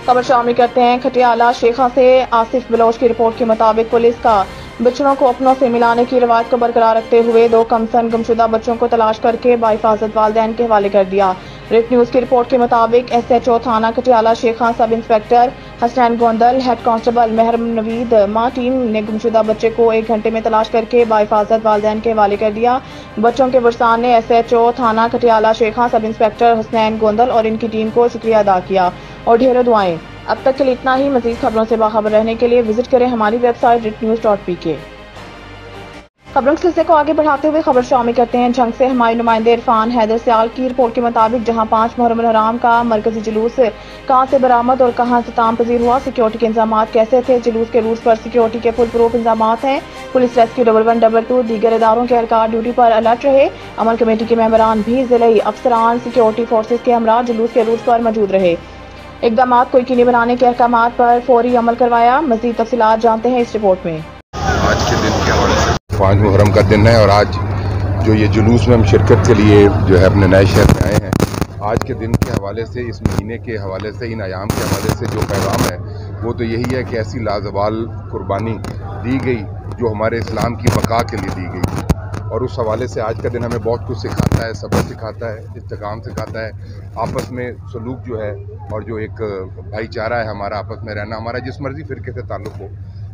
खबर शामिल करते हैं खटियाला शेखा से। आसिफ बलोच की रिपोर्ट के मुताबिक पुलिस का बच्चों को अपनों से मिलाने की रवायत को बरकरार रखते हुए 2 कमसन गुमशुदा बच्चों को तलाश करके बाहिफाजत वालिदैन के हवाले कर दिया। रिट न्यूज की रिपोर्ट के मुताबिक SHO थाना Khatiala Sheikha sub inspector Hasnain Gondal, head constable Mehram Naveed मां टीम ने गुमशुदा बच्चे को 1 घंटे में तलाश करके बाहिफाजत वालिदैन के हवाले कर दिया। बच्चों के वरसान ने SHO थाना खटियाला शेखा सब इंस्पेक्टर हसनैन गोंदल और इनकी टीम को शुक्रिया अदा किया और ढेरों दुआएं। अब तक के लिए इतना ही। मजीद खबरों से बाखबर रहने के लिए विजिट करें हमारी वेबसाइट ritnews.pk। खबरों के सिलसिले को आगे बढ़ाते हुए खबर शामिल करते हैं जंग से हमारे नुमाइंदे इरफान हैदर सियाल की रिपोर्ट के मुताबिक जहां 5 मुहर्रम हराम का मरकजी जुलूस कहां से बरामद और कहां से तामपजीर हुआ, सिक्योरिटी के इंतजाम कैसे थे, जुलूस के रूट पर सिक्योरिटी के फुल प्रूफ इंतजाम हैं। पुलिस रेस्क्यू 1122 दीगर इदारों के एहलकार ड्यूटी पर अलर्ट रहे। अमल कमेटी के मेंबरान भी जिले अफसरान सिक्योरिटी फोर्सेज के हमरा जुलूस के रूट पर मौजूद रहे। इकदामात को यकीनी बनाने के अहकामात पर फौरी अमल करवाया। मजीद तफसीलात जानते हैं इस रिपोर्ट में। आज के दिन के हवाले से 5 मुहर्रम का दिन है और आज जो ये जुलूस में हम शिरकत के लिए जो है अपने नए शहर में आए हैं, आज के दिन के हवाले से, इस महीने के हवाले से, इन अयाम के हवाले से जो पैगाम है वो तो यही है कि ऐसी लाजवाल कुर्बानी दी गई जो हमारे इस्लाम की बका के लिए दी गई। और उस हवाले से आज का दिन हमें बहुत कुछ सिखाता है, सबक सिखाता है, इस्तेकाम सिखाता है, आपस में सलूक जो है और जो एक भाईचारा है हमारा, आपस में रहना, हमारा जिस मर्जी फ़िरके से ताल्लुक़ हो,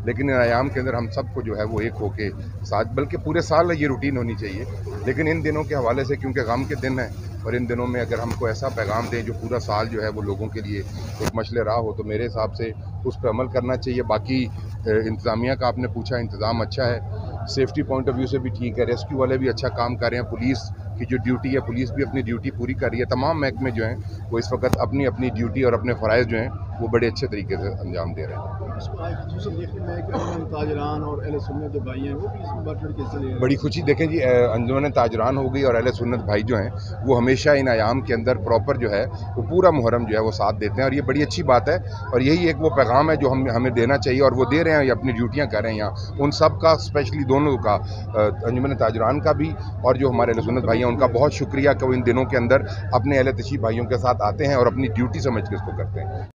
लेकिन इन आयाम के अंदर हम सबको जो है वो एक होके साथ, बल्कि पूरे साल ये रूटीन होनी चाहिए, लेकिन इन दिनों के हवाले से क्योंकि गम के दिन है और इन दिनों में अगर हमको ऐसा पैगाम दें जो पूरा साल जो है वो लोगों के लिए एक मशले राह हो, तो मेरे हिसाब से उस पर अमल करना चाहिए। बाकी इंतज़ामिया का आपने पूछा, इंतज़ाम अच्छा है, सेफ्टी पॉइंट ऑफ व्यू से भी ठीक है, रेस्क्यू वाले भी अच्छा काम कर रहे हैं, पुलिस की जो ड्यूटी है, पुलिस भी अपनी ड्यूटी पूरी कर रही है, तमाम महकमे जो हैं वो इस वक्त अपनी अपनी ड्यूटी और अपने फ़राइज़ जो हैं वो बड़े अच्छे तरीके से अंजाम दे रहे हैं। बड़ी खुशी, देखें जी, अंजुमन ताजरान हो गई और अहले सुन्नत भाई जो हैं वो हमेशा इन आयाम के अंदर प्रॉपर जो है वो पूरा मुहर्रम जो है वो साथ देते हैं और ये बड़ी अच्छी बात है और यही एक वो पैगाम है जो हमें देना चाहिए और वो दे रहे हैं, ये अपनी ड्यूटियाँ कर रहे हैं यहाँ। उन सब का, स्पेशली दोनों का, अंजुमन ताजरान का भी और जो हमारे अहले सुन्नत भाई हैं उनका बहुत शुक्रिया कि वो इन दिनों के अंदर अपने अहले तशीफ भाइयों के साथ आते हैं और अपनी ड्यूटी समझ के इसको करते हैं।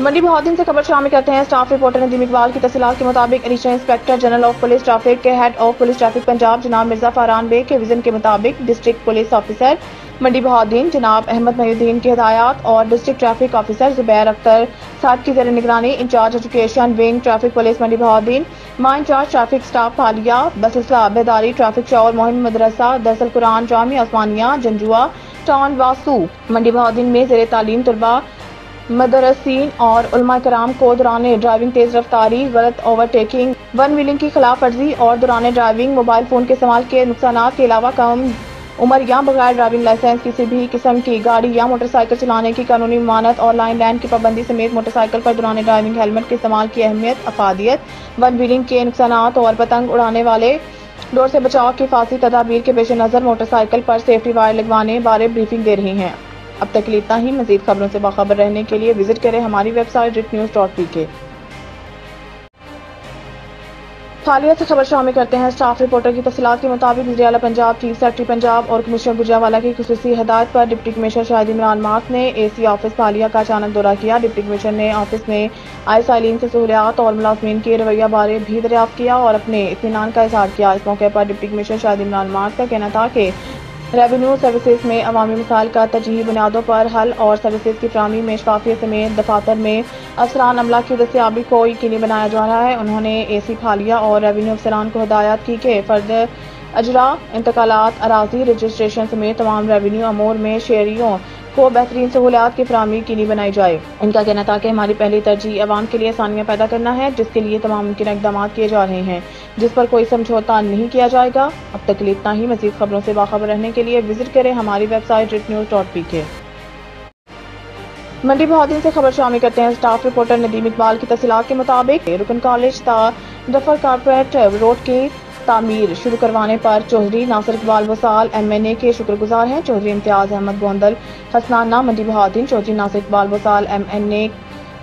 मंडी बहादुर से खबर शामिल करते हैं। स्टाफ रिपोर्टर नदीम इकबाल की तफसीलात के मुताबिक additional inspector general of police traffic के head of police traffic Punjab जनाब मिर्जा फरहान बेग के विजन के मुताबिक district police officer Mandi Bahauddin जनाब अहमद महिउद्दीन की हिदायत और district traffic officer Zubair Akhtar Saad की ज़ेर निगरानी incharge education wing traffic police Mandi Bahauddin, मां इंचार्ज ट्रैफिक स्टाफ फालिया, बसिलसिला बेदारी ट्रैफिक शौर मोहिम मदरसा दरअसल कुरान जामिया उस्मानिया जंजुआ टाउन वासू मंडी बहादुर में ज़ेर तालीम तलबा मदरसीन और उलमा कराम को दौरान ड्राइविंग तेज रफ्तारी, गलत ओवरटेकिंग, वन व्हीलिंग की खिलाफ वर्जी और दौरान ड्राइविंग मोबाइल फोन के इस्तेमाल के नुकसानात के अलावा कम उम्र या बगैर ड्राइविंग लाइसेंस किसी भी किस्म की गाड़ी या मोटरसाइकिल चलाने की कानूनी ममानत और लाइन लैंड की पाबंदी समेत मोटरसाइकिल पर दौरान ड्राइविंग हेलमेट के इस्तेमाल की अहमियत, अफादियत, वन व्हीलिंग के नुकसानात और पतंग उड़ाने वाले डोर से बचाव की फासी तदाबीर के पेश नज़र मोटरसाइकिल पर सेफ्टी वायर लगवाने बारे ब्रीफिंग दे रही हैं। अब तक के लिए इतना ही। मजीद खबरों से बाखबर रहने के लिए विजिट करें हमारी वेबसाइट ritnews.pk। हालिया से खबर शामिल करते हैं। स्टाफ रिपोर्टर की तफसीलात के मुताबिक वज़ीर आला पंजाब, चीफ सेक्रेटरी पंजाब और कमिश्नर गुजरावाला की खुसूसी हिदायत पर deputy commissioner Shahid Imran mark ने AC ऑफिस हालिया का अचानक दौरा किया। डिप्टी कमिश्नर ने ऑफिस में आए साइलिन से सहूलियात और मुलाजमीन के रवैया बारे भी दरियाफ्त किया और अपने इत्मीनान का इजहार किया। इस मौके पर deputy commissioner Shahid Imran mark का कहना था कि रेवेन्यू सर्विसेज में अवामी मसाइल का तरजीही बुनियादों पर हल और सर्विसेज की फराहमी में शफाफियत समेत दफातर में अफसरान अमला की दस्तियाबी को यकीनी बनाया जा रहा है। उन्होंने AC हालिया और रेवेन्यू अफसरान को हिदायत की कि फर्द अजरा, इंतकालात, अराजी रजिस्ट्रेशन समेत तमाम रेवेन्यू अमूर में शहरियों को बेहतरीन सहूलियात की फराहमी यकीनी बनाई जाए। इनका कहना था कि हमारी पहली तरजीह अवाम के लिए आसानियाँ पैदा करना है, जिसके लिए तमाम मुमकिन इकदाम किए जा रहे हैं, जिस पर कोई समझौता नहीं किया जाएगा। अब तक के लिए इतना ही। मज़ीद खबरों से बाखबर रहने के लिए विजिट करें हमारी वेबसाइट ritnews.pk। मंडी बहादुर से खबर शामिल करते हैं। स्टाफ रिपोर्टर नदीम इकबाल की तफसीलात के मुताबिक रुकन कॉलेज दफर कारपोरेट रोड की तामीर शुरू करवाने पर चौधरी नासिर इकबाल वसाल MNA के शुक्रगुजार हैं। चौधरी इम्तियाज अहमद गोंदल हसनाना मंडी बहादुर चौधरी नासिर इकबाल वसाल MNA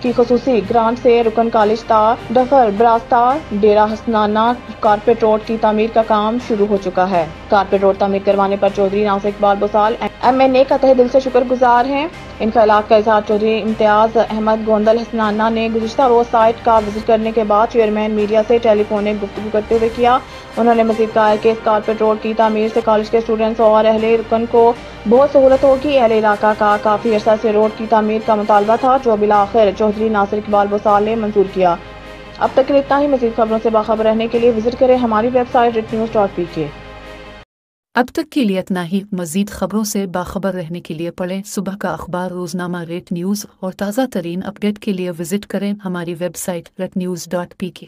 की खसूसी ग्रांट से रुकन कॉलेज डफर बरास्ता डेरा हसनाना कारपेट रोड की तामीर का काम शुरू हो चुका है। कारपेट रोड तामीर करवाने पर चौधरी नासिर इकबाल वसाल MNA کا تہہ دل سے شکر گزار ہیں۔ ان خیالات کا اظہار چودھری امتیاز احمد گوندل حسنانہ نے گزشتہ روز سائٹ کا وزٹ کرنے کے بعد چیئرمین میڈیا سے ٹیلی فونک گفتگو کرتے ہوئے کیا۔ انہوں نے مزید کہا ہے کہ اس کارپیٹ روڈ کی تعمیر سے کالج کے اسٹوڈنٹس اور اہل رکن کو بہت سہولت ہوگی۔ اہل علاقہ کا کافی عرصہ سے روڈ کی تعمیر کا مطالبہ تھا، جو بالآخر چودھری ناصر اقبال بسال نے منظور کیا۔ اب تک کے لیے اتنا ہی۔ مزید خبروں سے باخبر رہنے کے لیے وزٹ کریں ہماری ویب سائٹ retnews.pk۔ اب تک کے لیے اتنا ہی۔ مزید خبروں سے باخبر رہنے کے لیے پڑھیں صبح کا اخبار روزنامہ ریٹ نیوز اور تازہ ترین اپڈیٹ کے لیے وزٹ کریں ہماری ویب سائٹ retnews.pk۔